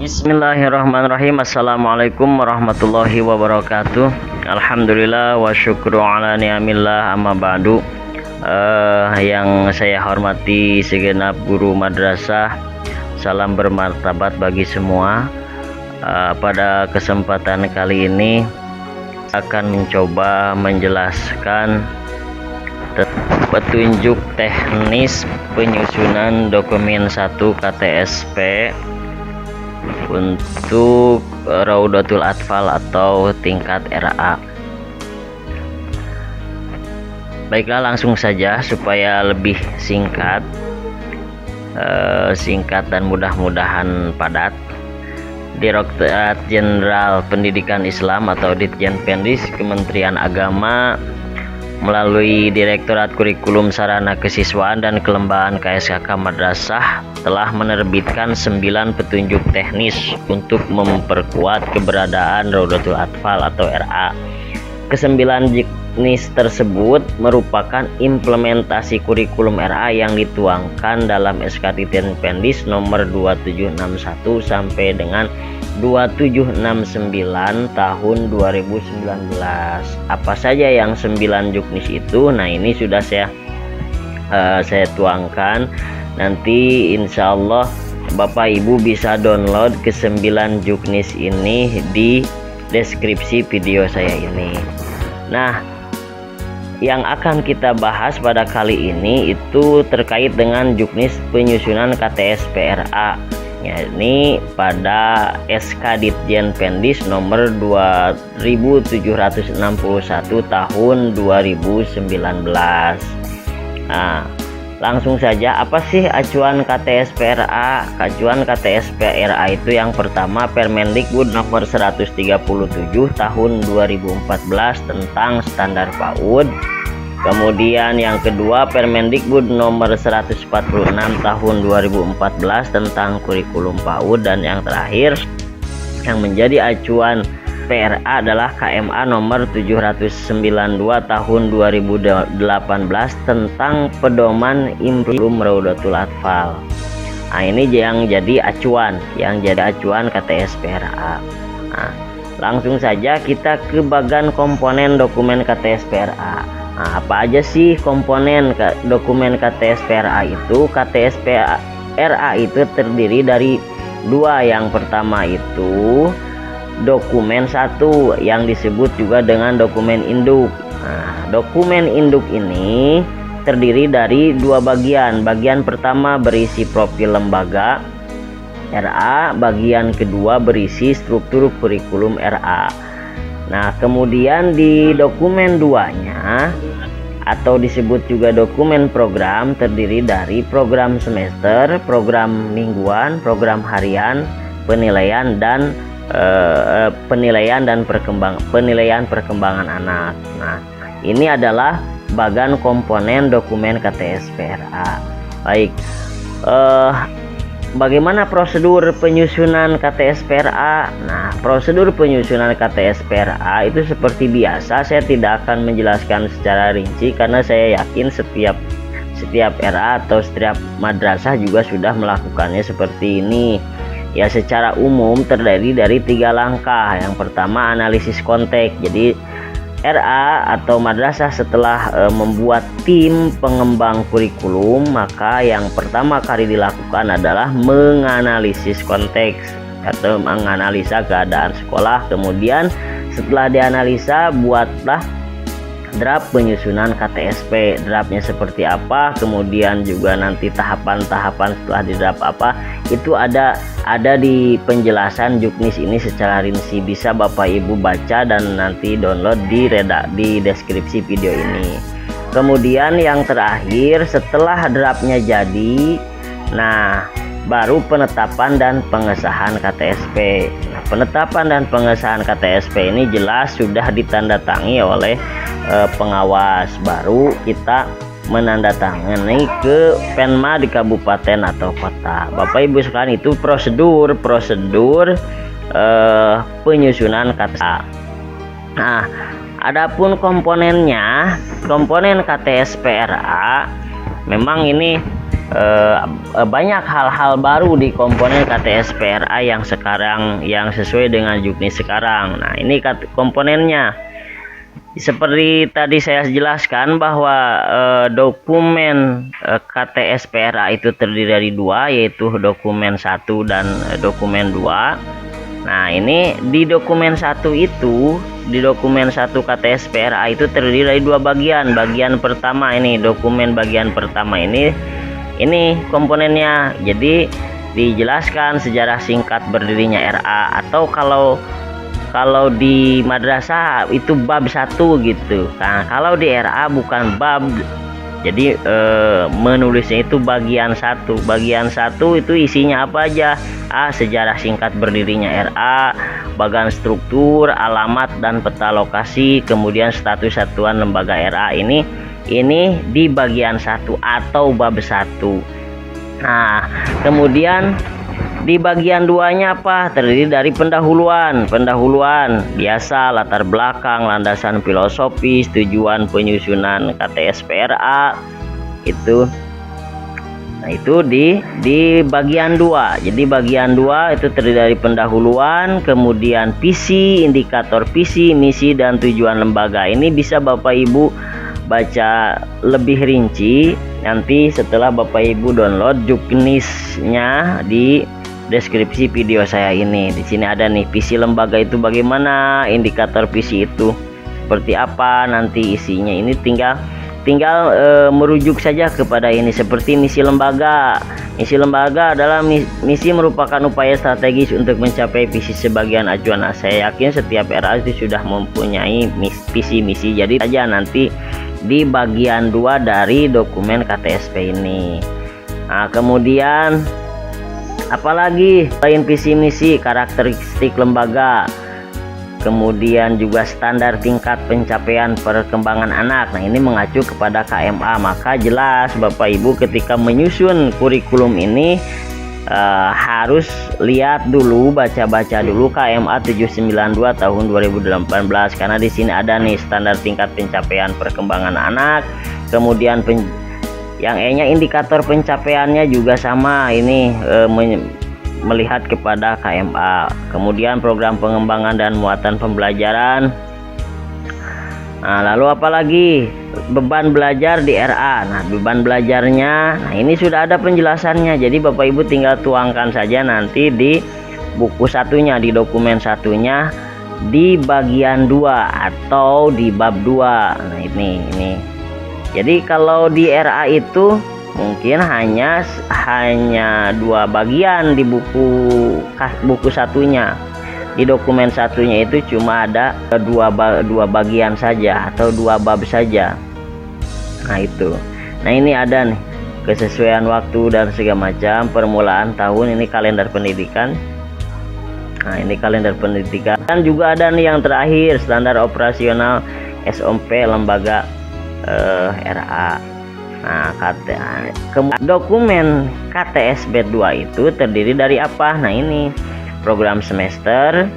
Bismillahirrahmanirrahim. Assalamualaikum warahmatullahi wabarakatuh. Alhamdulillah wa syukru ala ni'amillah, amma ba'du. Yang saya hormati segenap guru madrasah, salam bermartabat bagi semua. Pada kesempatan kali ini akan mencoba menjelaskan petunjuk teknis penyusunan dokumen 1 KTSP untuk Raudatul Atfal atau tingkat RA. Baiklah, langsung saja supaya lebih singkat dan mudah-mudahan padat. Direktorat Jenderal Pendidikan Islam atau Ditjen Pendis Kementerian Agama melalui Direktorat Kurikulum Sarana Kesiswaan dan Kelembagaan KSKK Madrasah telah menerbitkan 9 petunjuk teknis untuk memperkuat keberadaan Raudatul Atfal atau RA. Kesembilan jenis tersebut merupakan implementasi kurikulum RA yang dituangkan dalam SK Ditjen Pendis nomor 2761 sampai dengan 2769 tahun 2019. Apa saja yang 9 juknis itu? Nah, ini sudah saya tuangkan. Nanti insya Allah Bapak Ibu bisa download ke 9 juknis ini di deskripsi video saya ini. Nah, yang akan kita bahas pada kali ini itu terkait dengan juknis penyusunan KTSP RA, yakni pada SK Ditjen Pendis nomor 2761 tahun 2019. Nah, langsung saja, apa sih acuan KTSP RA? Acuan KTSP RA itu yang pertama Permendikbud nomor 137 tahun 2014 tentang standar PAUD. Kemudian yang kedua Permendikbud nomor 146 tahun 2014 tentang kurikulum PAUD, dan yang terakhir yang menjadi acuan PRA adalah KMA nomor 792 tahun 2018 tentang pedoman implementasi Raudatul Atfal. Nah, ini yang jadi acuan KTSP RA. Nah, langsung saja kita ke bagian komponen dokumen KTSP RA. Nah, apa aja sih komponen dokumen KTSP RA itu? KTSP RA itu terdiri dari dua. Yang pertama itu dokumen 1 yang disebut juga dengan dokumen induk. Nah, dokumen induk ini terdiri dari dua bagian. Bagian pertama berisi profil lembaga RA, bagian kedua berisi struktur kurikulum RA. Nah, kemudian di dokumen 2-nya atau disebut juga dokumen program terdiri dari program semester, program mingguan, program harian, penilaian dan penilaian perkembangan anak. Nah, ini adalah bagian komponen dokumen KTSP RA. Baik, bagaimana prosedur penyusunan KTSP RA? Nah, prosedur penyusunan KTSP RA itu seperti biasa. Saya tidak akan menjelaskan secara rinci karena saya yakin setiap RA atau setiap madrasah juga sudah melakukannya seperti ini. Ya, secara umum terdiri dari 3 langkah. Yang pertama analisis konteks. Jadi RA atau madrasah setelah membuat tim pengembang kurikulum, maka yang pertama kali dilakukan adalah menganalisis konteks atau menganalisa keadaan sekolah. Kemudian setelah dianalisa, buatlah draft penyusunan KTSP. Draftnya seperti apa, kemudian juga nanti tahapan-tahapan setelah di draft apa, itu ada di penjelasan juknis ini secara rinci. Bisa Bapak Ibu baca dan nanti download di deskripsi video ini. Kemudian yang terakhir setelah draftnya jadi, nah baru penetapan dan pengesahan KTSP. Nah, penetapan dan pengesahan KTSP ini jelas sudah ditandatangani oleh pengawas, baru kita menandatangani ke Penma di kabupaten atau kota. Bapak Ibu sekalian, itu prosedur penyusunan KTSP. Nah, adapun komponen KTSP RA memang ini banyak hal-hal baru di komponen KTSPRA yang sekarang yang sesuai dengan juknis sekarang. Nah, ini komponennya. Seperti tadi saya jelaskan bahwa dokumen KTSPRA itu terdiri dari dua, yaitu dokumen 1 dan dokumen 2. Nah, ini di dokumen 1 itu, di dokumen 1 KTSPRA itu terdiri dari dua bagian. Bagian pertama ini, dokumen bagian pertama ini komponennya. Jadi dijelaskan sejarah singkat berdirinya RA, atau kalau di madrasah itu bab 1 gitu. Nah, kalau di RA bukan bab. Jadi menulisnya itu bagian 1. Bagian 1 itu isinya apa aja? Sejarah singkat berdirinya RA, bagian struktur, alamat dan peta lokasi, kemudian status satuan lembaga RA. Ini di bagian 1 atau bab 1. Nah, kemudian di bagian 2-nya apa? Terdiri dari pendahuluan biasa, latar belakang, landasan filosofis, tujuan penyusunan KTSPRA itu. Nah, itu di bagian 2. Jadi bagian 2 itu terdiri dari pendahuluan, kemudian visi, indikator visi, misi dan tujuan lembaga. Ini bisa Bapak Ibu baca lebih rinci nanti setelah Bapak Ibu download juknisnya di deskripsi video saya ini. Di sini ada nih visi lembaga itu bagaimana, indikator visi itu seperti apa, nanti isinya ini tinggal merujuk saja kepada ini. Seperti misi lembaga. Misi lembaga adalah misi merupakan upaya strategis untuk mencapai visi sebagian acuan. Saya yakin setiap RA itu sudah mempunyai visi misi. Jadi saja nanti di bagian 2 dari dokumen KTSP ini. Nah, kemudian apalagi selain visi misi, karakteristik lembaga, kemudian juga standar tingkat pencapaian perkembangan anak. Nah, ini mengacu kepada KMA. Maka jelas Bapak Ibu ketika menyusun kurikulum ini harus lihat dulu, baca-baca dulu KMA 792 tahun 2018, karena di sini ada nih standar tingkat pencapaian perkembangan anak, kemudian yang E-nya indikator pencapaiannya juga sama, ini melihat kepada KMA. Kemudian program pengembangan dan muatan pembelajaran. Nah, lalu apalagi beban belajar di RA. Nah, beban belajarnya, nah ini sudah ada penjelasannya. Jadi Bapak Ibu tinggal tuangkan saja nanti di buku satunya, di dokumen satunya, di bagian 2 atau di bab 2. Nah, ini. Jadi kalau di RA itu mungkin hanya 2 bagian di buku satunya. Di dokumen satunya itu cuma ada dua bagian saja atau 2 bab saja. Nah, itu. Nah, ini ada nih kesesuaian waktu dan segala macam, permulaan tahun, ini kalender pendidikan. Nah, ini kalender pendidikan. Dan juga ada nih yang terakhir, standar operasional SOP lembaga RA. Nah, dokumen KTSB 2 itu terdiri dari apa? Nah, ini program semester,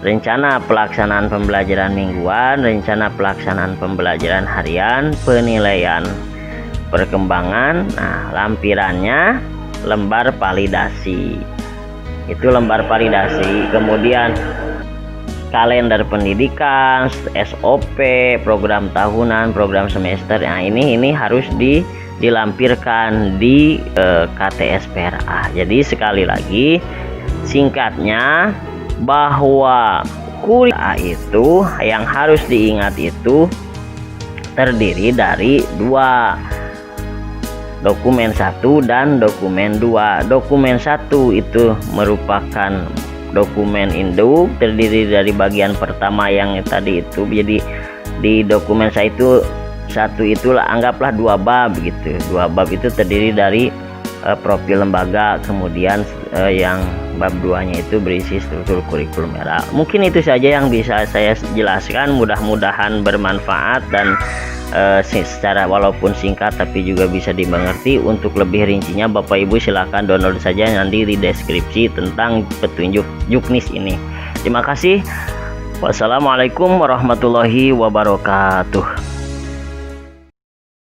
rencana pelaksanaan pembelajaran mingguan, rencana pelaksanaan pembelajaran harian, penilaian perkembangan. Nah, lampirannya lembar validasi. Itu lembar validasi. Kemudian kalender pendidikan, SOP, program tahunan, program semester. Nah, ini harus dilampirkan di KTSPRA. Jadi sekali lagi singkatnya bahwa kurikulum itu yang harus diingat itu terdiri dari 2, dokumen 1 dan dokumen 2. Dokumen 1 itu merupakan dokumen induk, terdiri dari bagian pertama yang tadi itu. Jadi di dokumen satu itulah anggaplah 2 bab gitu. 2 bab itu terdiri dari profil lembaga, kemudian yang bab 2-nya itu berisi struktur kurikulum RA. Mungkin itu saja yang bisa saya jelaskan, mudah-mudahan bermanfaat dan secara walaupun singkat tapi juga bisa dimengerti. Untuk lebih rincinya Bapak Ibu silakan download saja nanti di deskripsi tentang petunjuk juknis ini. Terima kasih. Wassalamualaikum warahmatullahi wabarakatuh.